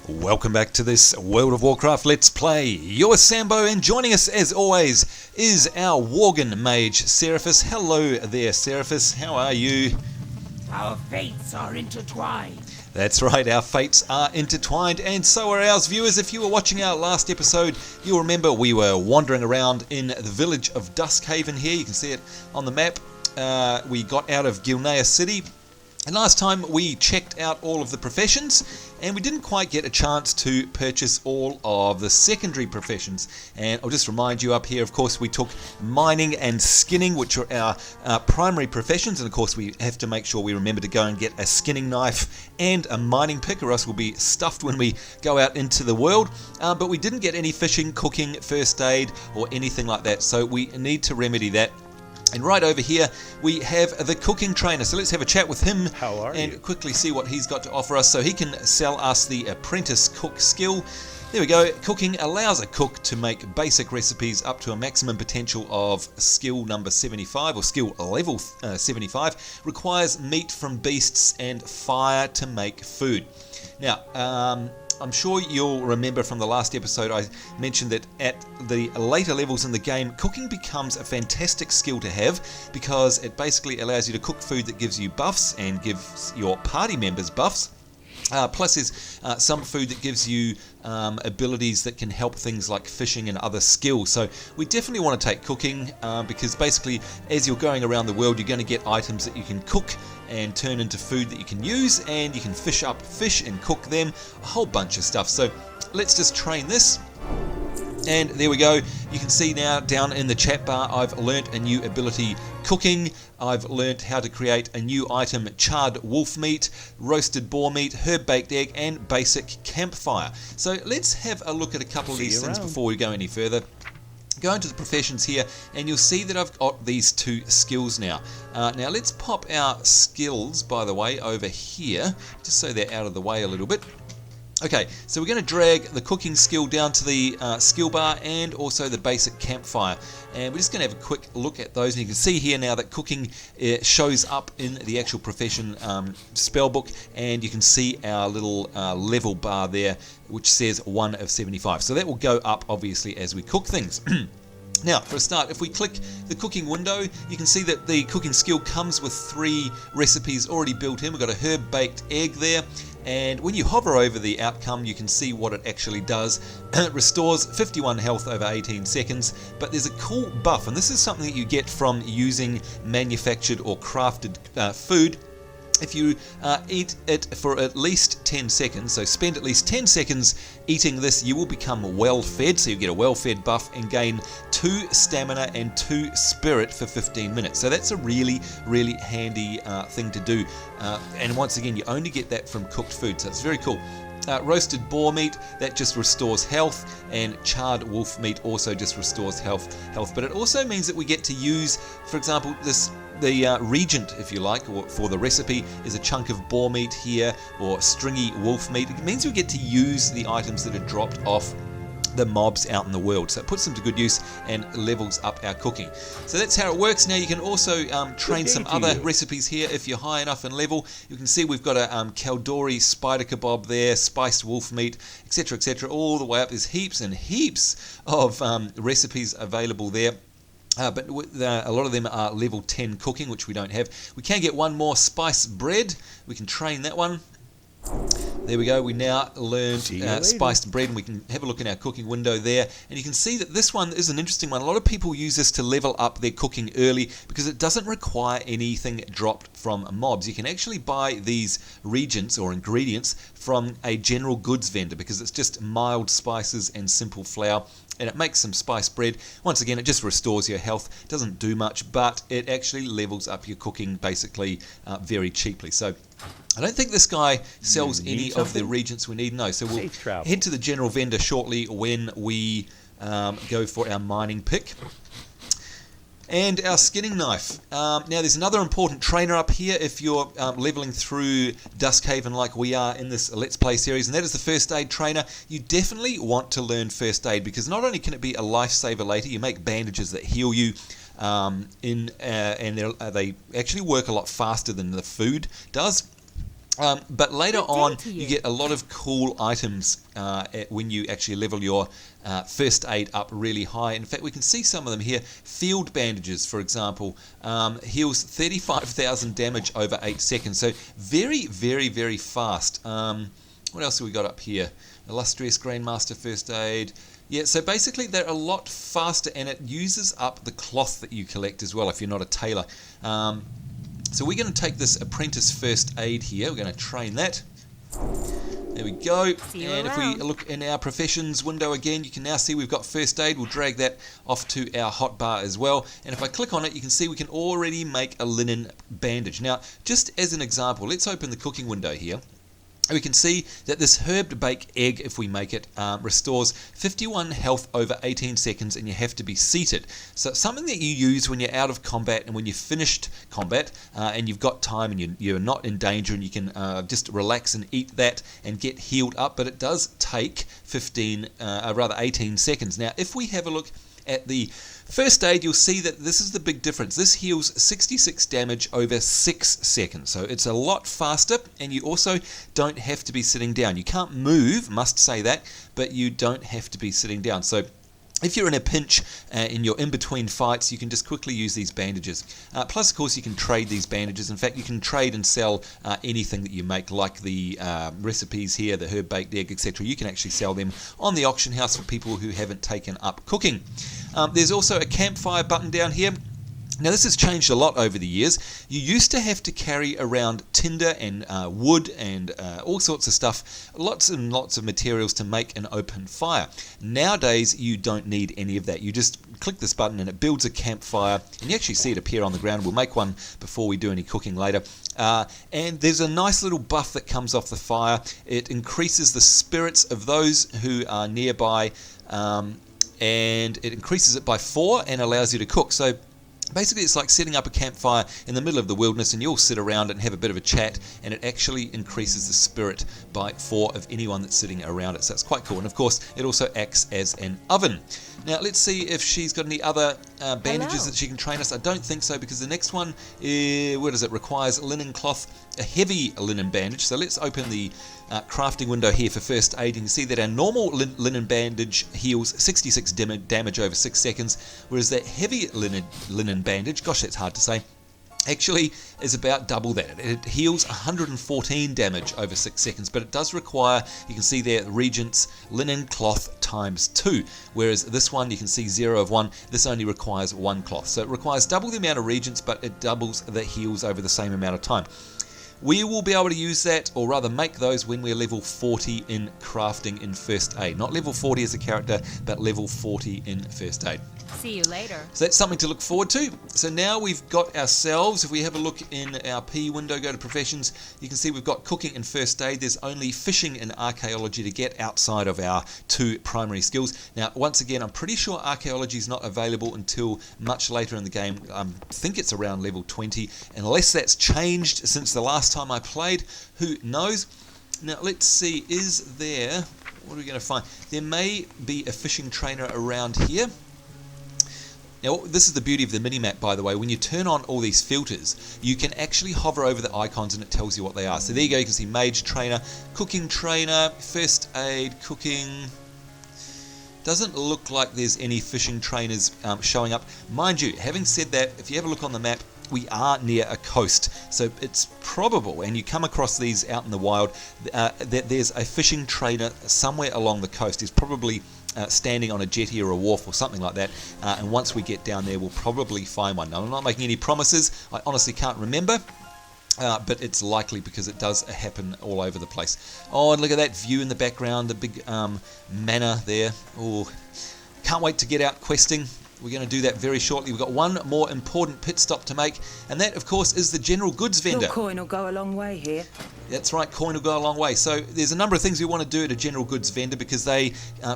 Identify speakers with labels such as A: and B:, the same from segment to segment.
A: Welcome back to this World of Warcraft Let's Play. You're Sambo, and joining us as always is our Worgen mage, Seraphis. Hello there, Seraphis. How are you?
B: Our fates are intertwined.
A: That's right, our fates are intertwined, and so are ours, viewers. If you were watching our last episode, you'll remember we were wandering around in the village of Duskhaven here. You can see it on the map. We got out of Gilneas City. And last time we checked out all of the professions, and we didn't quite get a chance to purchase all of the secondary professions. And I'll just remind you up here, of course, we took mining and skinning, which are our primary professions. And of course, we have to make sure we remember to go and get a skinning knife and a mining pick, or else we'll be stuffed when we go out into the world. But we didn't get any fishing, cooking, first aid, or anything like that. So we need to remedy that. And right over here, we have the cooking trainer. So let's have a chat with him and quickly see what he's got to offer us so he can sell us the Apprentice cook skill. There we go. Cooking allows a cook to make basic recipes up to a maximum potential of skill number 75 or skill level 75. Requires meat from beasts and fire to make food. Now, I'm sure you'll remember from the last episode I mentioned that at the later levels in the game, cooking becomes a fantastic skill to have because it basically allows you to cook food that gives you buffs and gives your party members buffs. Plus there's some food that gives you abilities that can help things like fishing and other skills. So we definitely want to take cooking because basically as you're going around the world, you're going to get items that you can cook and turn into food that you can use, and you can fish up fish and cook them, a whole bunch of stuff. So let's just train this. And there we go. You can see now down in the chat bar I've learnt a new ability, cooking. I've learnt how to create a new item, charred wolf meat, roasted boar meat, herb baked egg, and basic campfire. So let's have a look at a couple of these things before we go any further. Go into the professions here and you'll see that I've got these two skills now. Now let's pop our skills, by the way, over here, just so they're out of the way a little bit. Okay, so we're going to drag the cooking skill down to the skill bar and also the basic campfire. And we're just going to have a quick look at those. And you can see here now that cooking shows up in the actual profession spellbook. And you can see our little level bar there, which says 1 of 75. So that will go up, obviously, as we cook things. Now, for a start, if we click the cooking window, you can see that the cooking skill comes with 3 recipes already built in. We've got a herb-baked egg there, and when you hover over the outcome, you can see what it actually does. It restores 51 health over 18 seconds, but there's a cool buff, and this is something that you get from using manufactured or crafted food. If you eat it for at least 10 seconds, so spend at least 10 seconds eating this, you will become well-fed, so you get a well-fed buff and gain 2 stamina and 2 spirit for 15 minutes. So that's a really, really handy thing to do. And once again, you only get that from cooked food, so it's very cool. Roasted boar meat, that just restores health, and charred wolf meat also just restores health. But it also means that we get to use, for example, the regent, if you like, or for the recipe is a chunk of boar meat here, or stringy wolf meat. It means we get to use the items that are dropped off the mobs out in the world. So it puts them to good use and levels up our cooking. So that's how it works. Now you can also train some other recipes here if you're high enough in level. You can see we've got a Kaldori spider kebab there, spiced wolf meat, etc., all the way up. There's heaps and heaps of recipes available there. But a lot of them are level 10 cooking, which we don't have. We can get one more spice bread. We can train that one. There we go. We now learned spiced bread, and we can have a look in our cooking window there. And you can see that this one is an interesting one. A lot of people use this to level up their cooking early because it doesn't require anything dropped from mobs. You can actually buy these regents or ingredients from a general goods vendor because it's just mild spices and simple flour. And it makes some spiced bread. Once again, it just restores your health. Doesn't do much, but it actually levels up your cooking basically very cheaply. So I don't think this guy sells any of the regents we need. No, so we'll head to the general vendor shortly when we go for our mining pick. And our skinning knife. Now there's another important trainer up here if you're leveling through Duskhaven like we are in this Let's Play series, and that is the first aid trainer. You definitely want to learn first aid because not only can it be a lifesaver later, you make bandages that heal you, and they actually work a lot faster than the food does. But later on,
C: to
A: you
C: you.
A: get a lot of cool items when you actually level your first aid up really high. In fact, we can see some of them here. Field bandages, for example, heals 35,000 damage over 8 seconds. So very, very, very fast. What else have we got up here? Illustrious Grandmaster First Aid. Yeah, so basically they're a lot faster, and it uses up the cloth that you collect as well if you're not a tailor. So we're going to take this Apprentice First Aid here. We're going to train that. There we go. And if we look in our professions window again, you can now see we've got First Aid. We'll drag that off to our hotbar as well. And if I click on it, you can see we can already make a linen bandage. Now, just as an example, let's open the cooking window here. We can see that this herbed bake egg, if we make it, restores 51 health over 18 seconds, and you have to be seated. So it's something that you use when you're out of combat and when you've finished combat and you've got time and you're not in danger, and you can just relax and eat that and get healed up. But it does take 18 seconds. Now, if we have a look at the First Aid, you'll see that this is the big difference. This heals 66 damage over 6 seconds. So it's a lot faster, and you also don't have to be sitting down. You can't move, must say that, but you don't have to be sitting down. So if you're in a pinch and you're in between fights, you can just quickly use these bandages. Plus, of course, you can trade these bandages. In fact, you can trade and sell anything that you make, like the recipes here, the herb baked egg, etc. You can actually sell them on the auction house for people who haven't taken up cooking. There's also a campfire button down here. Now, this has changed a lot over the years. You used to have to carry around tinder and wood and all sorts of stuff, lots and lots of materials to make an open fire. Nowadays, you don't need any of that. You just click this button and it builds a campfire, and you actually see it appear on the ground. We'll make one before we do any cooking later. And there's a nice little buff that comes off the fire. It increases the spirits of those who are nearby, and it increases it by 4 and allows you to cook. So basically, it's like setting up a campfire in the middle of the wilderness, and you all sit around and have a bit of a chat, and it actually increases the spirit by 4 of anyone that's sitting around it. So it's quite cool. And of course, it also acts as an oven. Now, let's see if she's got any other bandages that she can train us. I don't think so, because the next one, what does it? Requires linen cloth, a heavy linen bandage. So let's open the crafting window here for First Aid. You can see that our normal linen bandage heals 66 damage over 6 seconds, whereas that heavy linen bandage, gosh, that's hard to say, actually is about double that. It heals 114 damage over 6 seconds, but it does require, you can see there, Regent's linen cloth times 2, whereas this one, you can see 0 of 1, this only requires 1 cloth. So it requires double the amount of Regents, but it doubles the heals over the same amount of time. We will be able to use that, or rather make those, when we're level 40 in crafting in First Aid. Not level 40 as a character, but level 40 in First Aid.
C: See you later.
A: So that's something to look forward to. So now we've got ourselves, if we have a look in our P window, go to Professions, you can see we've got Cooking and First Aid. There's only Fishing and Archaeology to get outside of our 2 primary skills. Now, once again, I'm pretty sure Archaeology is not available until much later in the game. I think it's around level 20, unless that's changed since the last time I played. Who knows? Now, let's see, is there, what are we going to find? There may be a fishing trainer around here. Now, this is the beauty of the minimap, by the way. When you turn on all these filters, you can actually hover over the icons and it tells you what they are. So there you go, you can see Mage Trainer, Cooking Trainer, First Aid, Cooking. Doesn't look like there's any fishing trainers showing up. Mind you, having said that, if you have a look on the map, we are near a coast, so it's probable, and you come across these out in the wild, that there's a fishing trainer somewhere along the coast. He's probably standing on a jetty or a wharf or something like that, and once we get down there, we'll probably find one. Now, I'm not making any promises. I honestly can't remember, but it's likely, because it does happen all over the place. Oh, and look at that view in the background, the big manor there. Oh, can't wait to get out questing. We're going to do that very shortly. We've got one more important pit stop to make, and that, of course, is the general goods vendor.
D: Your coin will go a long way here.
A: That's right, coin will go a long way. So there's a number of things we want to do at a general goods vendor, because they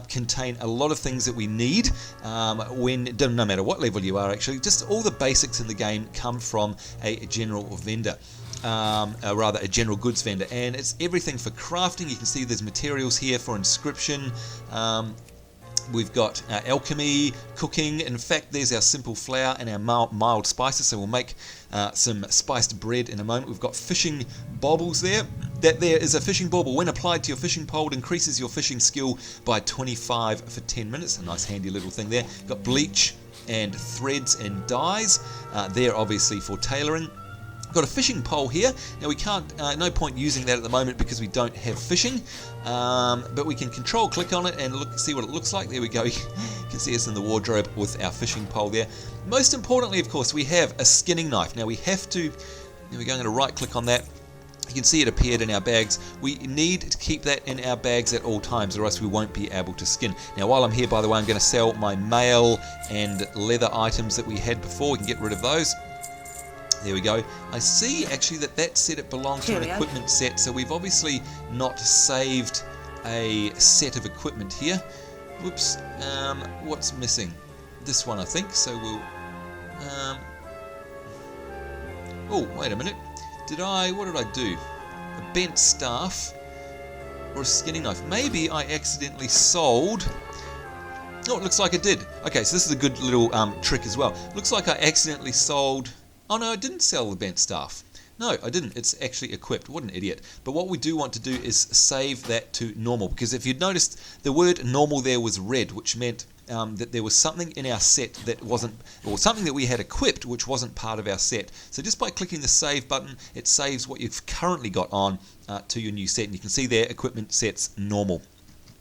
A: contain a lot of things that we need no matter what level you are, actually. Just all the basics in the game come from a general vendor. Rather a general goods vendor, and it's everything for crafting. You can see there's materials here for inscription, We've got alchemy, cooking. In fact, there's our simple flour and our mild spices. So we'll make some spiced bread in a moment. We've got fishing baubles there. That there is a fishing bauble. When applied to your fishing pole, it increases your fishing skill by 25 for 10 minutes. A nice handy little thing there. Got bleach and threads and dyes. They're obviously for tailoring. Got a fishing pole here. Now we can't, no point using that at the moment because we don't have fishing, but we can control click on it and see what it looks like. There we go. You can see us in the wardrobe with our fishing pole there. Most importantly, of course, we have a skinning knife. Now we have to, there we go, I'm going to right click on that. You can see it appeared in our bags. We need to keep that in our bags at all times or else we won't be able to skin. Now while I'm here, by the way, I'm going to sell my mail and leather items that we had before. We can get rid of those. There we go. I see actually that said it belongs to an equipment set, so we've obviously not saved a set of equipment here. Whoops. What's missing? This one, I think. So we'll. Oh, wait a minute. What did I do? A bent staff or a skinning knife? Maybe I accidentally sold. Oh, it looks like I did. Okay, so this is a good little trick as well. Looks like I accidentally sold. Oh no, I didn't sell the bent staff. No, I didn't. It's actually equipped. What an idiot. But what we do want to do is save that to normal. Because if you'd noticed, the word normal there was red, which meant that there was something in our set that wasn't, or something that we had equipped which wasn't part of our set. So just by clicking the save button, it saves what you've currently got on to your new set. And you can see there, equipment sets normal.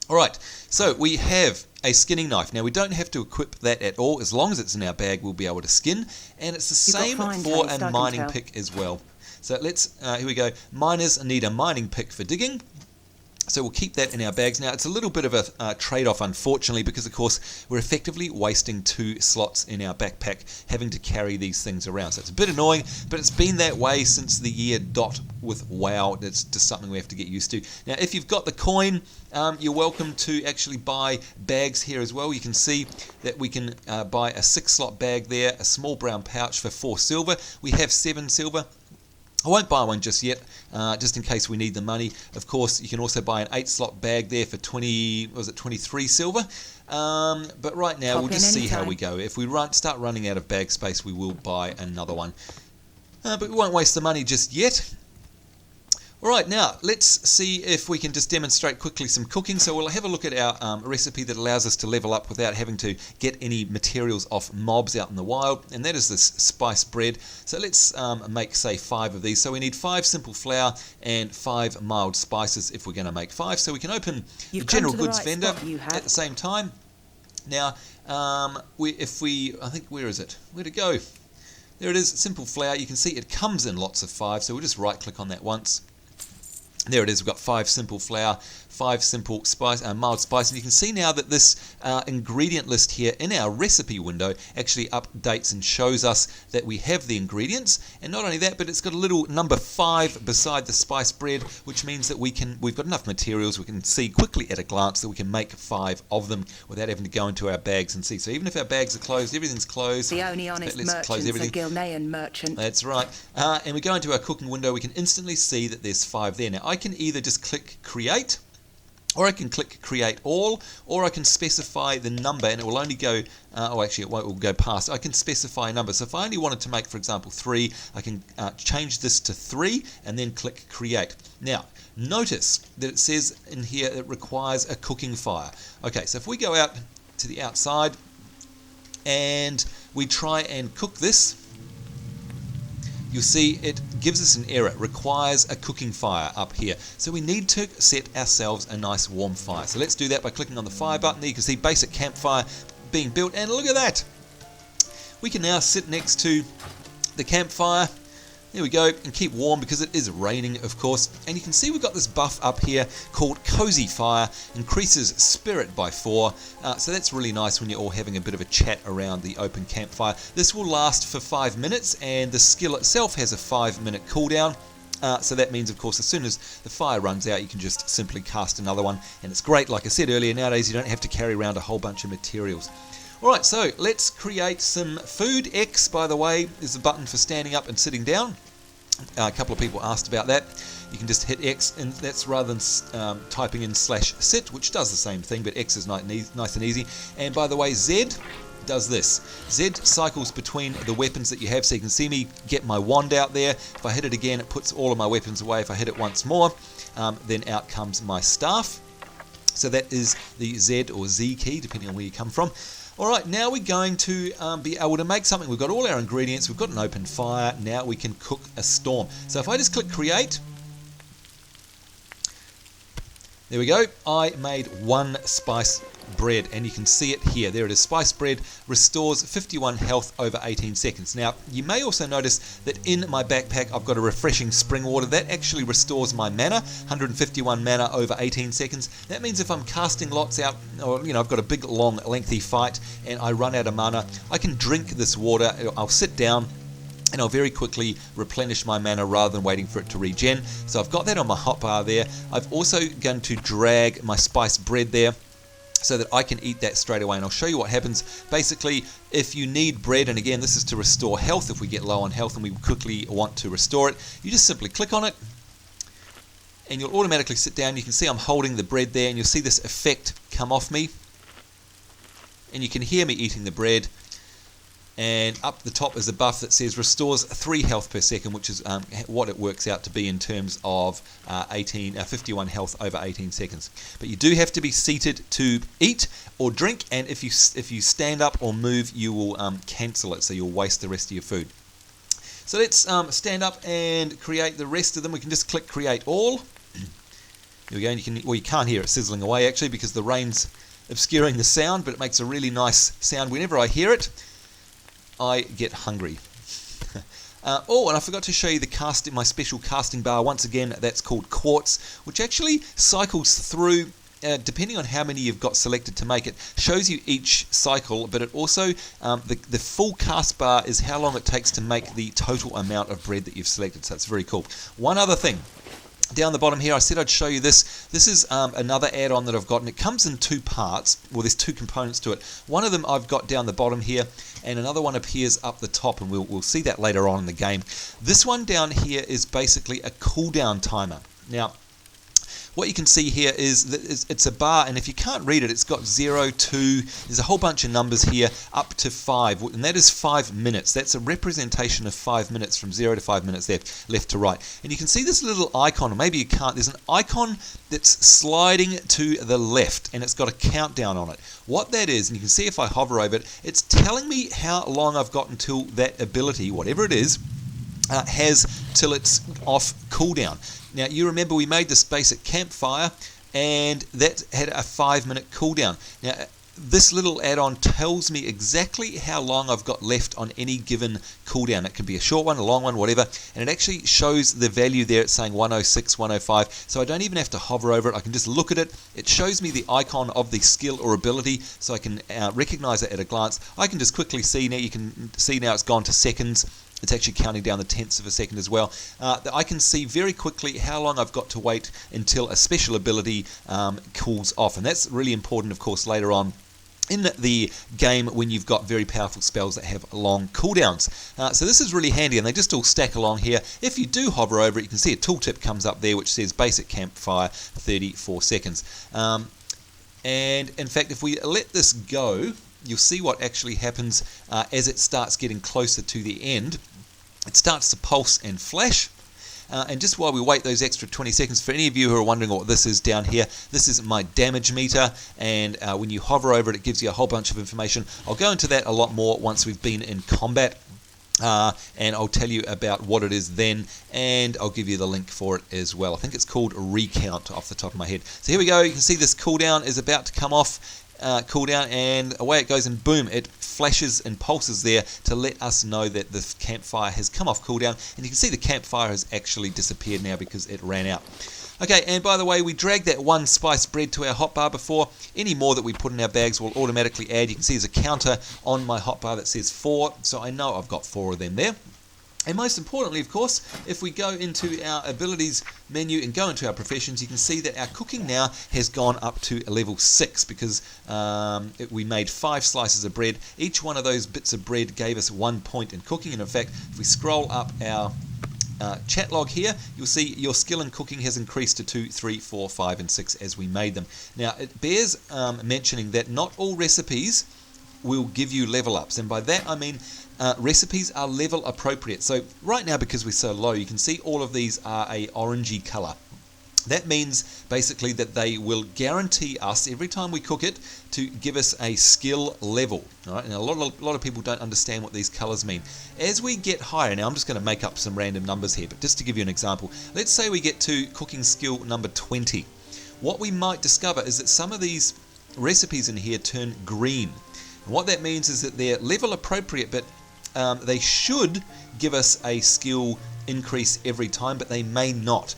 A: Alright, so we have a skinning knife. Now we don't have to equip that at all. As long as it's in our bag, we'll be able to skin. And it's the same for a mining pick as well. So let's, here we go. Miners need a mining pick for digging. So we'll keep that in our bags. Now it's a little bit of a trade-off, unfortunately, because of course we're effectively wasting 2 slots in our backpack having to carry these things around. So it's a bit annoying, but it's been that way since the year dot with WoW. It's just something we have to get used to. Now if you've got the coin, you're welcome to actually buy bags here as well. You can see that we can buy a 6-slot bag there, a small brown pouch for 4 silver. We have 7 silver. I won't buy one just yet, just in case we need the money. Of course, you can also buy an 8-slot bag there for 23 silver. But right now, we'll just see how we go. If we start running out of bag space, we will buy another one. But we won't waste the money just yet. Alright, now let's see if we can just demonstrate quickly some cooking. So we'll have a look at our recipe that allows us to level up without having to get any materials off mobs out in the wild, and that is this spice bread. So let's make, say, 5 of these. So we need 5 simple flour and 5 mild spices if we're going to make 5. So we can open the general goods vendor at the same time. Now, I think, where is it? Where'd it go? There it is, simple flour. You can see it comes in lots of 5, so we'll just right click on that once. There it is, we've got 5 simple flour, 5 simple mild spice, and you can see now that this ingredient list here in our recipe window actually updates and shows us that we have the ingredients. And not only that, but it's got a little number 5 beside the spice bread, which means that we've got enough materials, we can see quickly at a glance that we can make 5 of them without having to go into our bags and see. So even if our bags are closed, everything's closed.
C: The only honest merchant's a Gilnean merchant.
A: That's right. And we go into our cooking window, we can instantly see that there's 5 there. Now I can either just click create, or I can click create all, or I can specify the number and it will only go, it will go past. I can specify a number. So if I only wanted to make, for example, 3, I can change this to 3 and then click create. Now, notice that it says in here it requires a cooking fire. Okay, so if we go out to the outside and we try and cook this, you'll see it gives us an error. It requires a cooking fire up here. So we need to set ourselves a nice warm fire. So let's do that by clicking on the fire button there. You can see basic campfire being built, and look at that. We can now sit next to the campfire. There we go, and keep warm because it is raining, of course. And you can see we've got this buff up here called Cozy Fire, increases spirit by 4. So that's really nice when you're all having a bit of a chat around the open campfire. This will last for 5 minutes, and the skill itself has a 5-minute cooldown. So that means, of course, as soon as the fire runs out, you can just simply cast another one. And it's great, like I said earlier, nowadays you don't have to carry around a whole bunch of materials. Alright, so let's create some food. X, by the way, is the button for standing up and sitting down. A couple of people asked about that. you can just hit X, and that's rather than typing in /sit, which does the same thing, but X is nice and easy. And by the way, Z does this. Z cycles between the weapons that you have, so you can see me get my wand out there. If I hit it again, it puts all of my weapons away. If I hit it once more, then out comes my staff. So that is the Z or Z key, depending on where you come from. Alright, now we're going to be able to make something. We've got all our ingredients, we've got an open fire, now we can cook a storm. So if I just click create, there we go, I made 1 spice bread, and you can see it here. There it is. Spice bread restores 51 health over 18 seconds. Now, you may also notice that in my backpack I've got a refreshing spring water. That actually restores my mana, 151 mana over 18 seconds. That means if I'm casting lots out, or I've got a big, long, lengthy fight and I run out of mana, I can drink this water. I'll sit down and I'll very quickly replenish my mana rather than waiting for it to regen. So I've got that on my hotbar there. I've also going to drag my spice bread there, so that I can eat that straight away, and I'll show you what happens. Basically, if you need bread, and again this is to restore health if we get low on health and we quickly want to restore it, you just simply click on it and you'll automatically sit down. You can see I'm holding the bread there, and you'll see this effect come off me, and you can hear me eating the bread. And up the top is a buff that says restores 3 health per second, which is what it works out to be in terms of 51 health over 18 seconds. But you do have to be seated to eat or drink, and if you stand up or move, you will cancel it, so you'll waste the rest of your food. So let's stand up and create the rest of them. We can just click create all. There we go, and you can't hear it sizzling away actually because the rain's obscuring the sound, but it makes a really nice sound whenever I hear it. I get hungry. Oh, and I forgot to show you my special casting bar. Once again, that's called Quartz, which actually cycles through, depending on how many you've got selected to make it, shows you each cycle, but it also, the full cast bar is how long it takes to make the total amount of bread that you've selected, so it's very cool. One other thing. Down the bottom here, I said I'd show you this. This is another add-on that I've got, and it comes in 2 parts. Well, there's 2 components to it. One of them I've got down the bottom here, and another one appears up the top, and we'll see that later on in the game. This one down here is basically a cooldown timer. Now, what you can see here is that it's a bar, and if you can't read it, it's got 0, 2, there's a whole bunch of numbers here, up to 5, and that is 5 minutes. That's a representation of 5 minutes, from 0 to 5 minutes there, left to right. And you can see this little icon, or maybe you can't, there's an icon that's sliding to the left, and it's got a countdown on it. What that is, and you can see if I hover over it, it's telling me how long I've got until that ability, whatever it is, has till it's off cooldown. Now, you remember we made this basic campfire, and that had a 5-minute cooldown. Now, this little add-on tells me exactly how long I've got left on any given cooldown. It can be a short one, a long one, whatever, and it actually shows the value there. It's saying 106, 105, so I don't even have to hover over it. I can just look at it. It shows me the icon of the skill or ability, so I can recognize it at a glance. I can just quickly see now. You can see now it's gone to seconds. It's actually counting down the tenths of a second as well. I can see very quickly how long I've got to wait until a special ability cools off, and that's really important, of course, later on in the game when you've got very powerful spells that have long cooldowns. So this is really handy, and they just all stack along here. If you do hover over it, you can see a tooltip comes up there which says basic campfire 34 seconds. And in fact, if we let this go, you'll see what actually happens as it starts getting closer to the end. It starts to pulse and flash. And just while we wait those extra 20 seconds, for any of you who are wondering what this is down here, this is my damage meter, and when you hover over it, it gives you a whole bunch of information. I'll go into that a lot more once we've been in combat, and I'll tell you about what it is then, and I'll give you the link for it as well. I think it's called Recount off the top of my head. So here we go. You can see this cooldown is about to come off. Cooldown, and away it goes, and boom, it flashes and pulses there to let us know that the campfire has come off cooldown, and you can see the campfire has actually disappeared now because it ran out. Okay, and by the way, we dragged that 1 spice bread to our hotbar before. Any more that we put in our bags will automatically add. You can see there's a counter on my hotbar that says 4, so I know I've got 4 of them there. And most importantly, of course, if we go into our abilities menu and go into our professions, you can see that our cooking now has gone up to level 6 because we made 5 slices of bread. Each one of those bits of bread gave us 1 point in cooking. And in fact, if we scroll up our chat log here, you'll see your skill in cooking has increased to 2, 3, 4, 5, and 6 as we made them. Now, it bears mentioning that not all recipes will give you level ups, and by that I mean recipes are level appropriate. So right now, because we're so low, you can see all of these are a orangey color. That means basically that they will guarantee us every time we cook it to give us a skill level. All right? And a lot of people don't understand what these colors mean. As we get higher, now I'm just going to make up some random numbers here, but just to give you an example, let's say we get to cooking skill number 20. What we might discover is that some of these recipes in here turn green. And what that means is that they're level appropriate, but they should give us a skill increase every time, but they may not.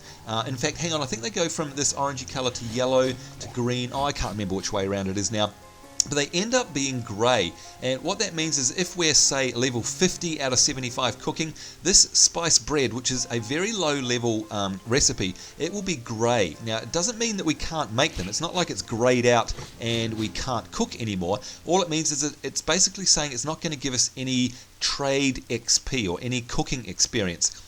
A: In fact, hang on, I think they go from this orangey color to yellow to green. I can't remember which way around it is now. But they end up being grey, and what that means is if we're, say, level 50 out of 75 cooking, this spice bread, which is a very low level recipe, it will be grey. Now, it doesn't mean that we can't make them. It's not like it's greyed out and we can't cook anymore. All it means is that it's basically saying it's not going to give us any trade XP or any cooking experience.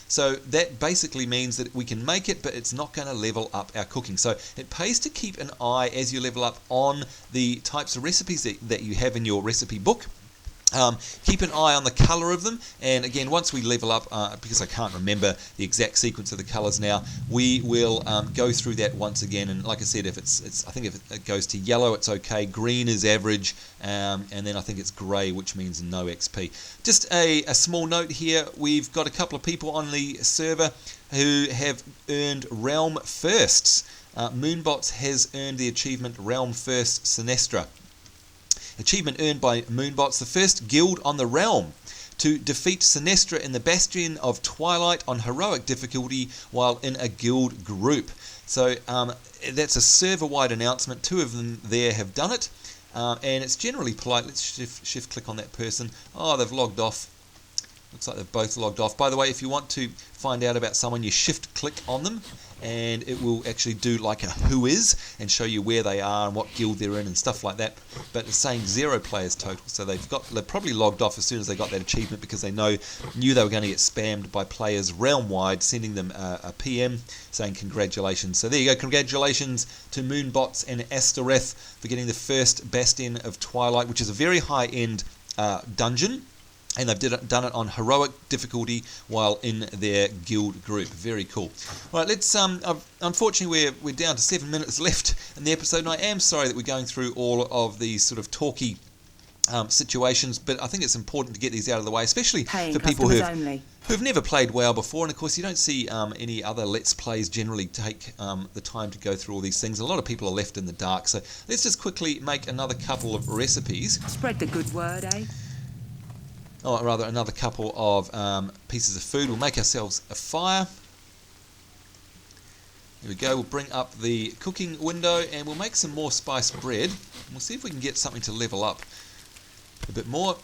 A: So that basically means that we can make it, but it's not going to level up our cooking. So it pays to keep an eye as you level up on the types of recipes that you have in your recipe book. Keep an eye on the color of them, and again, once we level up, because I can't remember the exact sequence of the colors now, we will go through that once again. And like I said, if I think if it goes to yellow, it's okay. Green is average, and then I think it's gray, which means no XP. Just a small note here: we've got a couple of people on the server who have earned Realm Firsts. Moonbots has earned the achievement Realm First Sinestra. Achievement earned by Moonbots, the first guild on the realm to defeat Sinestra in the Bastion of Twilight on heroic difficulty while in a guild group. So that's a server-wide announcement. 2 of them there have done it, and it's generally polite. Let's shift click on that person. Oh, they've logged off. Looks like they've both logged off. By the way, if you want to find out about someone, you shift click on them, and it will actually do like a who is and show you where they are and what guild they're in and stuff like that. But it's saying 0 players total, so they're probably logged off as soon as they got that achievement, because they knew they were going to get spammed by players realm-wide sending them a PM saying congratulations. So there you go, congratulations to Moonbots and Astoreth for getting the first Bastion of Twilight, which is a very high-end dungeon. And they've done it on heroic difficulty while in their guild group. Very cool. All right, let's. Unfortunately, we're down to 7 minutes left in the episode, and I am sorry that we're going through all of these sort of talky situations, but I think it's important to get these out of the way, especially for people who've never played WoW before. And of course, you don't see any other Let's Plays generally take the time to go through all these things. A lot of people are left in the dark. So let's just quickly make another couple of recipes.
C: Spread the good word, eh?
A: Or rather, another couple of pieces of food. We'll make ourselves a fire. Here we go. We'll bring up the cooking window and we'll make some more spiced bread. And we'll see if we can get something to level up a bit more.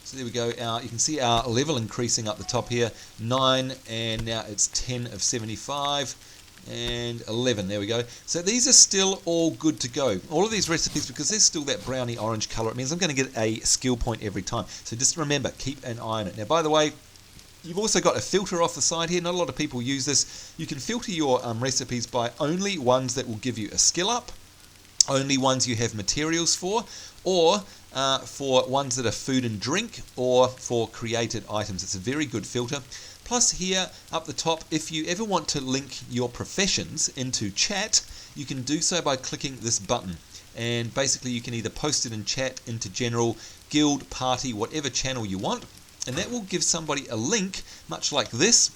A: So there we go. You can see our level increasing up the top here. 9, and now it's 10 of 75. And 11, there we go. So these are still all good to go. All of these recipes, because there's still that browny orange colour, it means I'm going to get a skill point every time. So just remember, keep an eye on it. Now, by the way, you've also got a filter off the side here. Not a lot of people use this. You can filter your recipes by only ones that will give you a skill up, only ones you have materials for, or for ones that are food and drink, or for created items. It's a very good filter. Plus here up the top, if you ever want to link your professions into chat, you can do so by clicking this button. And basically you can either post it in chat, into general, guild, party, whatever channel you want. And that will give somebody a link, much like this.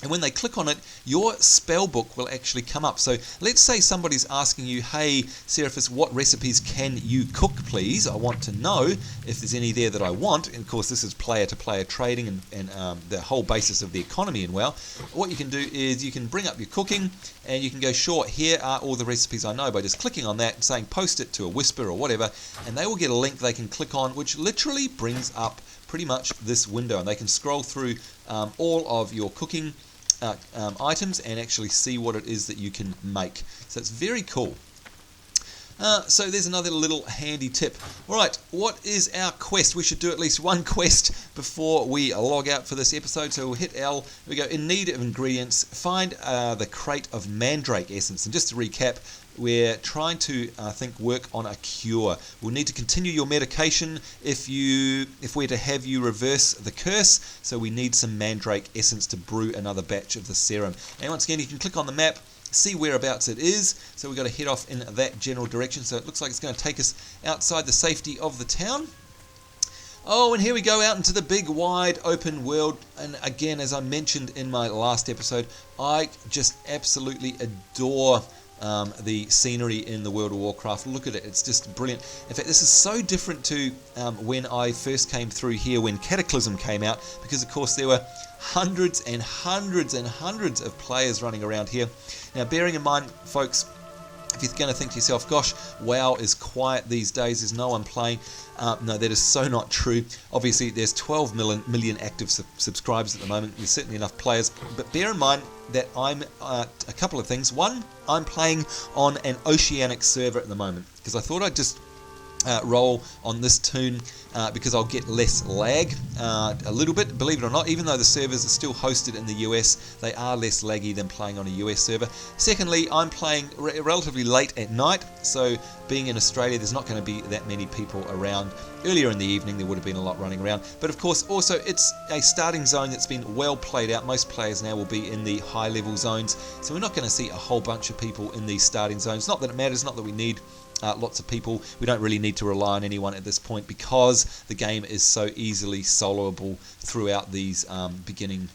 A: And when they click on it, your spell book will actually come up. So let's say somebody's asking you, hey, Seraphis, what recipes can you cook, please? I want to know if there's any there that I want. And of course, this is player-to-player trading and the whole basis of the economy in WoW. What you can do is you can bring up your cooking and you can go, sure, here are all the recipes I know, by just clicking on that and saying post it to a Whisper or whatever, and they will get a link they can click on, which literally brings up pretty much this window, and they can scroll through all of your cooking items and actually see what it is that you can make. So it's very cool. So there's another little handy tip. Alright, what is our quest? We should do at least one quest before we log out for this episode. So we'll hit L. Here we go. In need of ingredients, find the crate of mandrake essence. And just to recap, we're trying to, I think, work on a cure. We'll need to continue your medication if we're to have you reverse the curse. So we need some mandrake essence to brew another batch of the serum. And once again, you can click on the map, see whereabouts it is. So we've got to head off in that general direction. So it looks like it's going to take us outside the safety of the town. Oh, and here we go out into the big, wide, open world. And again, as I mentioned in my last episode, I just absolutely adore the scenery in the World of Warcraft. Look at it, it's just brilliant. In fact, this is so different to when I first came through here when Cataclysm came out, because of course there were hundreds and hundreds and hundreds of players running around here. Now, bearing in mind, folks, if you're going to think to yourself, gosh, WoW is quiet these days, there's no one playing. No, that is so not true. Obviously, there's 12 million active subscribers at the moment. There's certainly enough players. But bear in mind that I'm a couple of things. One, I'm playing on an oceanic server at the moment, because I thought I'd just roll on this tune because I'll get less lag a little bit, believe it or not. Even though the servers are still hosted in the US, they are less laggy than playing on a US server. Secondly, I'm playing relatively late at night, so being in Australia, there's not going to be that many people around. Earlier in the evening, there would have been a lot running around. But of course, also, it's a starting zone that's been well played out. Most players now will be in the high level zones, so we're not going to see a whole bunch of people in these starting zones. Not that it matters, not that we need lots of people. We don't really need to rely on anyone at this point, because the game is so easily soloable throughout these beginning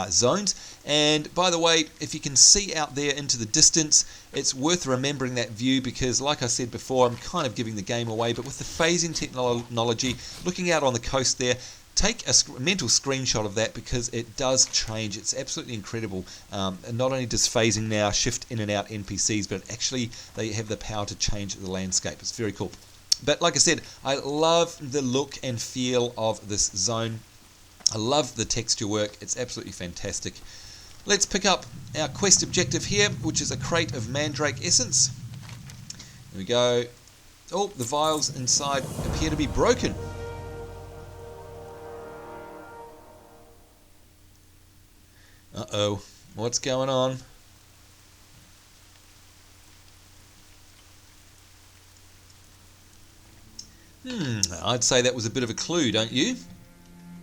A: zones. And by the way, if you can see out there into the distance, it's worth remembering that view, because like I said before, I'm kind of giving the game away, but with the phasing technology, looking out on the coast there, take a mental screenshot of that, because it does change. It's absolutely incredible. And not only does phasing now shift in and out NPCs, but actually they have the power to change the landscape. It's very cool. But like I said, I love the look and feel of this zone. I love the texture work. It's absolutely fantastic. Let's pick up our quest objective here, which is a crate of mandrake essence. Here we go. Oh, the vials inside appear to be broken. Uh-oh, what's going on? I'd say that was a bit of a clue, don't you?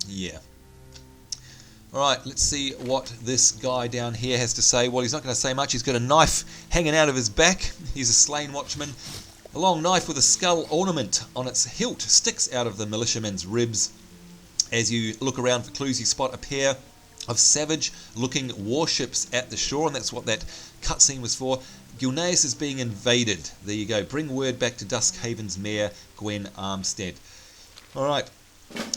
A: Yeah. Alright, let's see what this guy down here has to say. Well, he's not going to say much. He's got a knife hanging out of his back. He's a slain watchman. A long knife with a skull ornament on its hilt sticks out of the militiaman's ribs. As you look around for clues, you spot a pair of savage-looking warships at the shore, and that's what that cutscene was for. Gilneas is being invaded. There you go. Bring word back to Duskhaven's mayor, Gwen Armstead. Alright,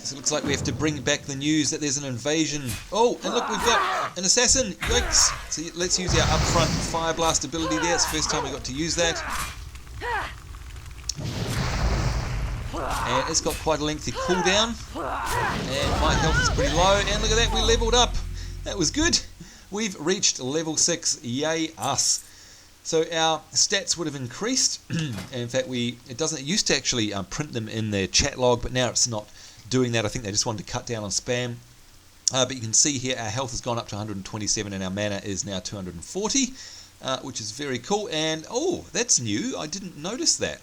A: so it looks like we have to bring back the news that there's an invasion. Oh, and look, we've got an assassin. Yikes. So let's use our upfront fire blast ability there. It's the first time we got to use that. And it's got quite a lengthy cooldown. And my health is pretty low. And look at that, we leveled up. That was good. We've reached level 6. Yay us. So our stats would have increased. And in fact, it used to actually print them in their chat log, but now it's not doing that. I think they just wanted to cut down on spam. But you can see here our health has gone up to 127 and our mana is now 240, which is very cool. And oh, that's new. I didn't notice that.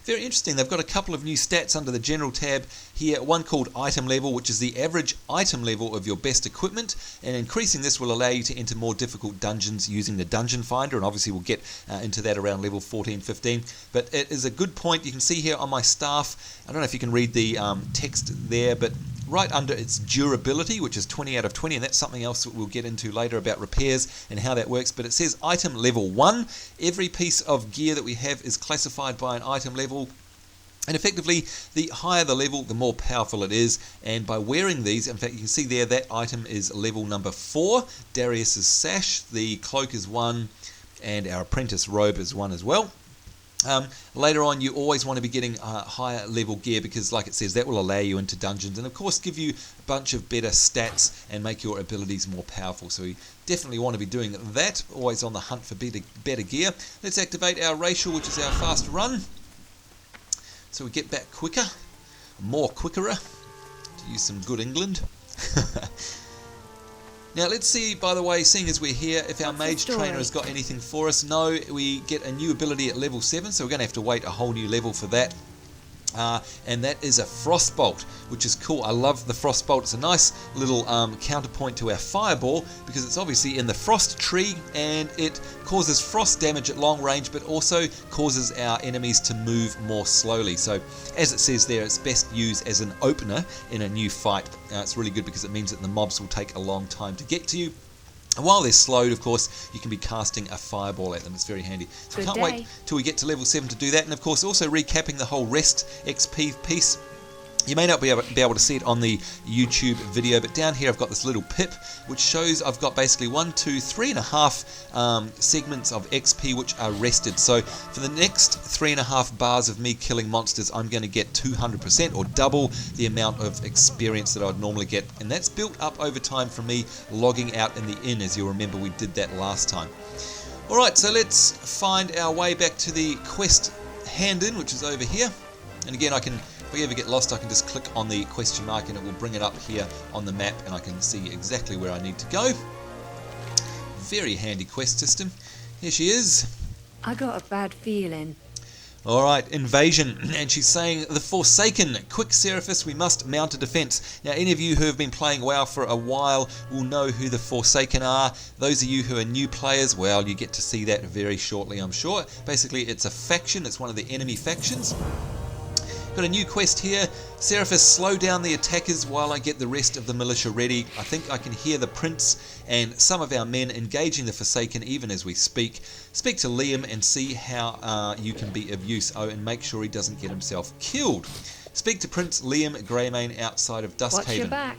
A: Very interesting. They've got a couple of new stats under the general tab here. One called item level, which is the average item level of your best equipment, and increasing this will allow you to enter more difficult dungeons using the dungeon finder, and obviously we'll get into that around level 14, 15. But it is a good point. You can see here on my staff, I don't know if you can read the text there, but right under its durability, which is 20 out of 20, and that's something else that we'll get into later about repairs and how that works. But it says item level 1. Every piece of gear that we have is classified by an item level. And effectively, the higher the level, the more powerful it is. And by wearing these, in fact, you can see there that item is level number 4. Darius's sash, the cloak is 1, and our apprentice robe is 1 as well. Later on, you always want to be getting higher level gear because, like it says, that will allow you into dungeons and, of course, give you a bunch of better stats and make your abilities more powerful. So we definitely want to be doing that, always on the hunt for better gear. Let's activate our racial, which is our fast run. So we get back quicker, more quickerer, to use some good England. Now let's see, by the way, seeing as we're here, if our mage trainer has got anything for us. No, we get a new ability at level 7, so we're going to have to wait a whole new level for that. And that is a Frostbolt, which is cool. I love the Frostbolt. It's a nice little counterpoint to our Fireball because it's obviously in the Frost tree and it causes frost damage at long range, but also causes our enemies to move more slowly. So as it says there, it's best used as an opener in a new fight. It's really good because it means that the mobs will take a long time to get to you. And while they're slowed, of course, you can be casting a fireball at them. It's very handy. So we can't wait till we get to level 7 to do that. And of course, also recapping the whole rest XP piece. You may not be able to see it on the YouTube video, but down here I've got this little pip, which shows I've got basically 1, 2, 3.5 segments of XP which are rested. So for the next 3.5 bars of me killing monsters, I'm going to get 200% or double the amount of experience that I'd normally get. And that's built up over time from me logging out in the inn, as you'll remember we did that last time. Alright, so let's find our way back to the quest hand-in, which is over here. And again, if we ever get lost, I can just click on the question mark and it will bring it up here on the map and I can see exactly where I need to go. Very handy quest system. Here she is.
C: I got a bad feeling.
A: Alright, invasion. And she's saying, the Forsaken. Quick, Seraphis, we must mount a defense. Now, any of you who have been playing WoW for a while will know who the Forsaken are. Those of you who are new players, well, you get to see that very shortly, I'm sure. Basically, it's a faction. It's one of the enemy factions. Got a new quest here. Seraphis, slow down the attackers while I get the rest of the militia ready. I think I can hear the prince and some of our men engaging the Forsaken even as we speak. Speak to Liam and see how you can be of use. Oh, and make sure he doesn't get himself killed. Speak to Prince Liam Greymane outside of Duskhaven.
C: Watch your back.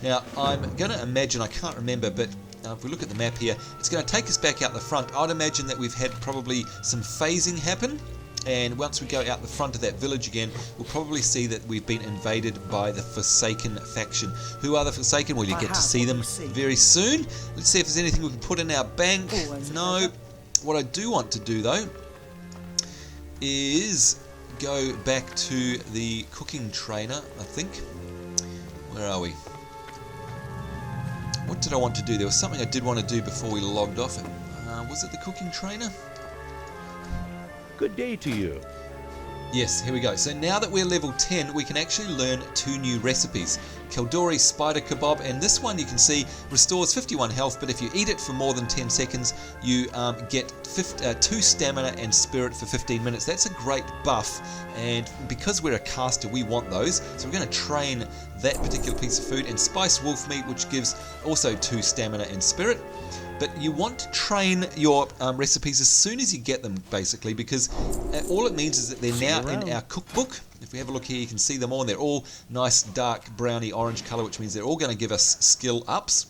A: Now, I'm going to imagine, I can't remember, but if we look at the map here, it's going to take us back out the front. I'd imagine that we've had probably some phasing happen. And once we go out the front of that village again, we'll probably see that we've been invaded by the Forsaken faction. Who are the Forsaken? Well, you get to see them very soon. Let's see if there's anything we can put in our bank. No. What I do want to do, though, is go back to the cooking trainer, I think. Where are we? What did I want to do? There was something I did want to do before we logged off. Was it the cooking trainer?
D: Good day to you.
A: Yes, here we go. So now that we're level 10, we can actually learn 2 new recipes. Kaldori Spider Kebab, and this one you can see restores 51 health, but if you eat it for more than 10 seconds, you get 2 stamina and spirit for 15 minutes. That's a great buff, and because we're a caster, we want those. So we're going to train that particular piece of food, and spiced wolf meat, which gives also 2 stamina and spirit. But you want to train your recipes as soon as you get them, basically, because all it means is that they're now in our cookbook. If we have a look here, you can see them all, and they're all nice dark browny orange colour, which means they're all going to give us skill ups.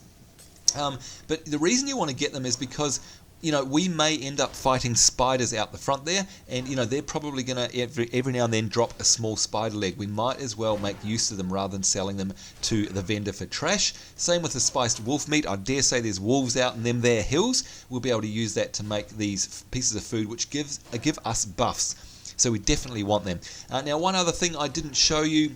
A: But the reason you want to get them is because, you know, we may end up fighting spiders out the front there, and, you know, they're probably going to every now and then drop a small spider leg. We might as well make use of them rather than selling them to the vendor for trash. Same with the spiced wolf meat. I dare say there's wolves out in them there hills. We'll be able to use that to make these pieces of food which give us buffs. So we definitely want them. Now, one other thing I didn't show you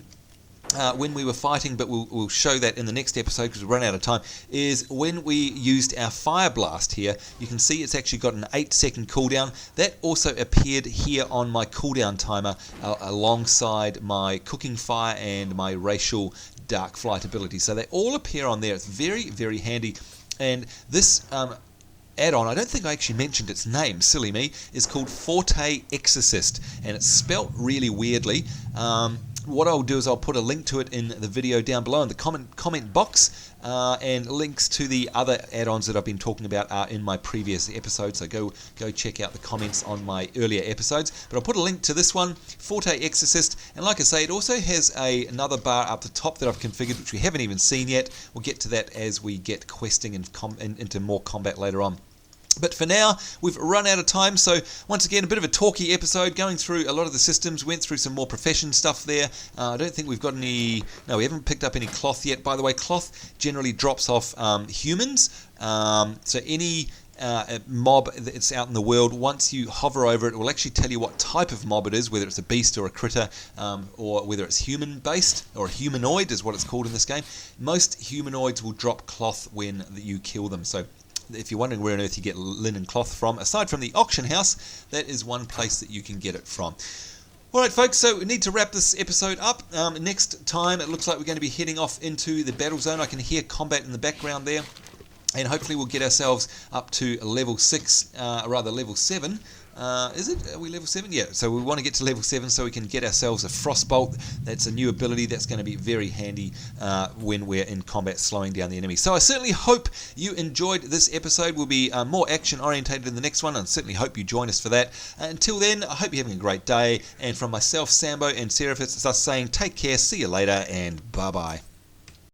A: when we were fighting, but we'll show that in the next episode because we've run out of time, is when we used our fire blast here, you can see it's actually got an 8-second cooldown. That also appeared here on my cooldown timer alongside my cooking fire and my racial dark flight ability. So they all appear on there. It's very, very handy. And this add-on, I don't think I actually mentioned its name, silly me, is called Forte Exorcist, and it's spelt really weirdly. What I'll do is I'll put a link to it in the video down below in the comment box, and links to the other add-ons that I've been talking about are in my previous episodes, so go check out the comments on my earlier episodes. But I'll put a link to this one, Forte Exorcist, and like I say, it also has another bar up the top that I've configured, which we haven't even seen yet. We'll get to that as we get questing and into more combat later on. But for now, we've run out of time, so once again, a bit of a talky episode, going through a lot of the systems, went through some more profession stuff there. I don't think we've got any, no, we haven't picked up any cloth yet. By the way, cloth generally drops off humans, so any mob that's out in the world, once you hover over it, it will actually tell you what type of mob it is, whether it's a beast or a critter, or whether it's human-based, or a humanoid is what it's called in this game. Most humanoids will drop cloth when you kill them, so if you're wondering where on earth you get linen cloth from, aside from the auction house, that is one place that you can get it from. Alright folks, so we need to wrap this episode up. Next time it looks like we're going to be heading off into the battle zone. I can hear combat in the background there. And hopefully we'll get ourselves up to level 6, rather level 7. Is it? Are we level 7? Yeah, so we want to get to level 7 so we can get ourselves a Frostbolt. That's a new ability that's going to be very handy when we're in combat, slowing down the enemy. So I certainly hope you enjoyed this episode. We'll be more action orientated in the next one, and certainly hope you join us for that. Until then, I hope you're having a great day. And from myself, Sambo, and Seraph, it's us saying take care, see you later, and bye-bye.